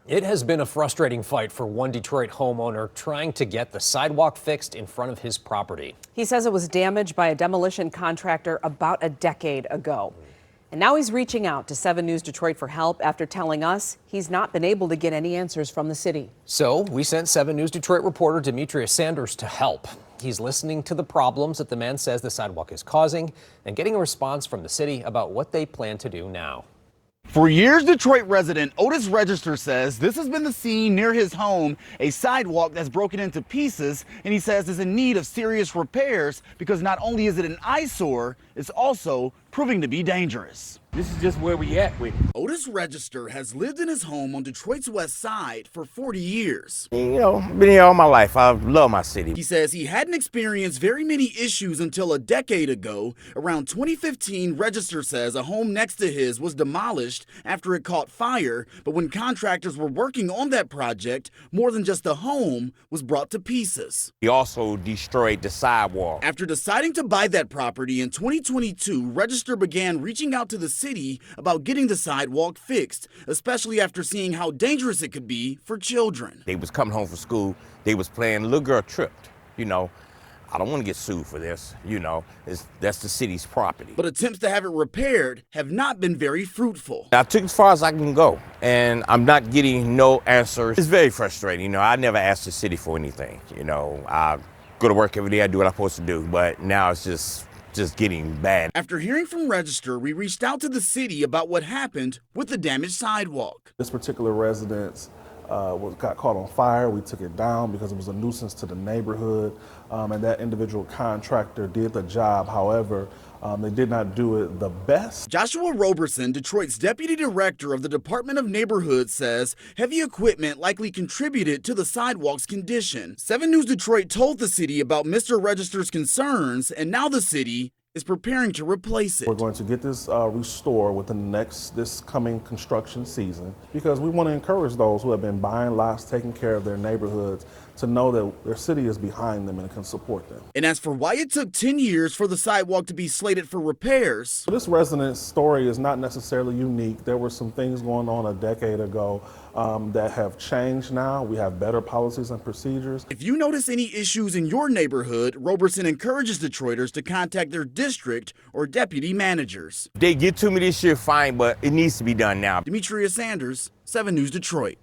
It has been a frustrating fight for one Detroit homeowner trying to get the sidewalk fixed in front of his property. He says it was damaged by a demolition contractor about a decade ago. And now he's reaching out to 7 News Detroit for help after telling us he's not been able to get any answers from the city. So we sent 7 News Detroit reporter Demetrius Sanders to help. He's listening to the problems that the man says the sidewalk is causing and getting a response from the city about what they plan to do now. For years, Detroit resident Otis Register says this has been the scene near his home, a sidewalk that's broken into pieces, and he says is in need of serious repairs because not only is it an eyesore, it's also proving to be dangerous. This is just where we at with it. Otis Register has lived in his home on Detroit's west side for 40 years. You know, been here all my life. I love my city. He says he hadn't experienced very many issues until a decade ago. Around 2015, Register says a home next to his was demolished after it caught fire. But when contractors were working on that project, more than just the home was brought to pieces. He also destroyed the sidewalk. After deciding to buy that property in 2022, Register began reaching out to the city about getting the sidewalk fixed, especially after seeing how dangerous it could be for children. They was coming home from school. They was playing Little Girl Tripped. You know, I don't want to get sued for this. You know, that's the city's property. But attempts to have it repaired have not been very fruitful. I took as far as I can go, and I'm not getting no answers. It's very frustrating. You know, I never asked the city for anything. You know, I go to work every day. I do what I'm supposed to do. But now it's just getting bad. After hearing from Register, we reached out to the city about what happened with the damaged sidewalk. This particular residence got caught on fire. We took it down because it was a nuisance to the neighborhood, and that individual contractor did the job. However, they did not do it the best. Joshua Roberson, Detroit's deputy director of the Department of Neighborhoods, says heavy equipment likely contributed to the sidewalk's condition. 7 News Detroit told the city about Mr. Register's concerns, and now the city is preparing to replace it. We're going to get this restored within this coming construction season because we want to encourage those who have been buying lots, taking care of their neighborhoods, to know that their city is behind them and can support them. And as for why it took 10 years for the sidewalk to be slated for repairs. This resident's story is not necessarily unique. There were some things going on a decade ago that have changed now. We have better policies and procedures. If you notice any issues in your neighborhood, Roberson encourages Detroiters to contact their district or deputy managers. They get to me this year, fine, but it needs to be done now. Demetrius Sanders, 7 News Detroit.